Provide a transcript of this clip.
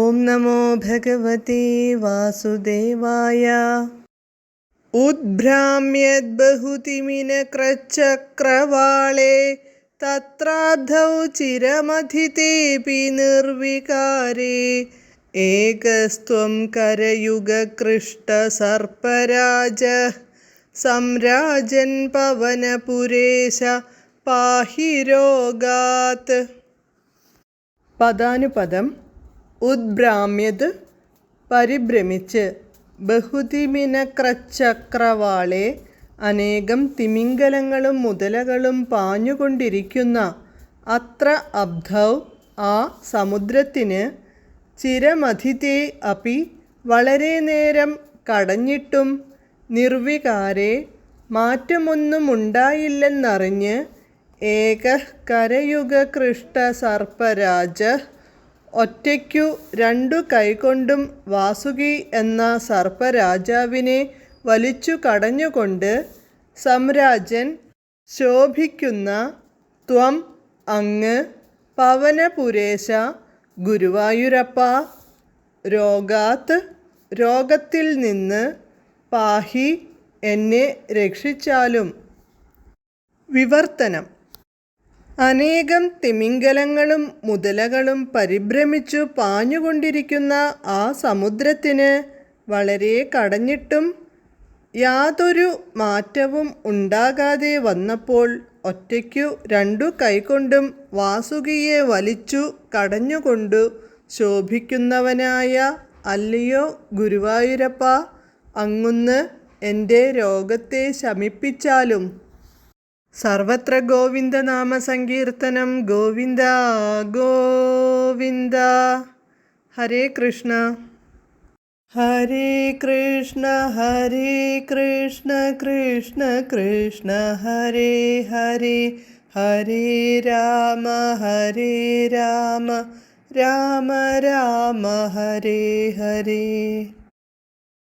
ഓം നമോ ഭഗവതേ വാസുദേവായ. ഉദ്ഭ്രാമ്യദ്ബഹുതിമിനക്രച്ചക്രവാളേ തത്രാബ്ധൗ ചിരമഥിതേപി നിർവികാരേ ഏകസ്ത്വം കരയുഗകൃഷ്ടസർപ്പരാജഃ സംരാജൻ പവനപുരേശ പാഹി രോഗാത്. പദാനുപദം. ഉദ്ഭ്രാമ്യത് പരിഭ്രമിച്ച്, ബഹുതിമിനക്രച്ചക്രവാളെ അനേകം തിമിംഗലങ്ങളും മുതലകളും പാഞ്ഞുകൊണ്ടിരിക്കുന്ന, അത്ര അബ്ധൗ ആ സമുദ്രത്തിന്, ചിരമഥിതേ അപി വളരെ നേരം കടഞ്ഞിട്ടും, നിർവികാരേ മാറ്റമൊന്നുമുണ്ടായില്ലെന്നറിഞ്ഞ്, ഏകഃ കരയുഗകൃഷ്ടസർപ്പരാജഃ ഒറ്റയ്ക്കു രണ്ടു കൈകൊണ്ടും വാസുകി എന്ന സർപ്പരാജാവിനെ വലിച്ചു കടഞ്ഞുകൊണ്ട്, സംരാജൻ ശോഭിക്കുന്ന, ത്വം അങ്ങ്, പവനപുരേശ ഗുരുവായൂരപ്പ, രോഗാത് രോഗത്തിൽ നിന്ന്, പാഹി എന്നെ രക്ഷിച്ചാലും. വിവർത്തനം. അനേകം തിമിംഗലങ്ങളും മുതലകളും പരിഭ്രമിച്ചു പാഞ്ഞുകൊണ്ടിരിക്കുന്ന ആ സമുദ്രത്തിന് വളരെ കടഞ്ഞിട്ടും യാതൊരു മാറ്റവും ഉണ്ടാകാതെ വന്നപ്പോൾ, ഒറ്റയ്ക്കു രണ്ടു കൈകൊണ്ടും വാസുകിയെ വലിച്ചു കടഞ്ഞുകൊണ്ടു ശോഭിക്കുന്നവനായ അല്ലയോ ഗുരുവായൂരപ്പ, അങ്ങുന്ന് എൻ്റെ രോഗത്തെ ശമിപ്പിച്ചാലും. സർവത്ര ഗോവിന്ദനാമ സങ്കീർത്തനം. ഗോവിന്ദ ഗോവിന്ദ. ഹരേ കൃഷ്ണ ഹരേ കൃഷ്ണ ഹരേ കൃഷ്ണ കൃഷ്ണ കൃഷ്ണ ഹരേ ഹരേ, ഹരേ രാമ രാമ രാമ ഹരേ ഹരേ.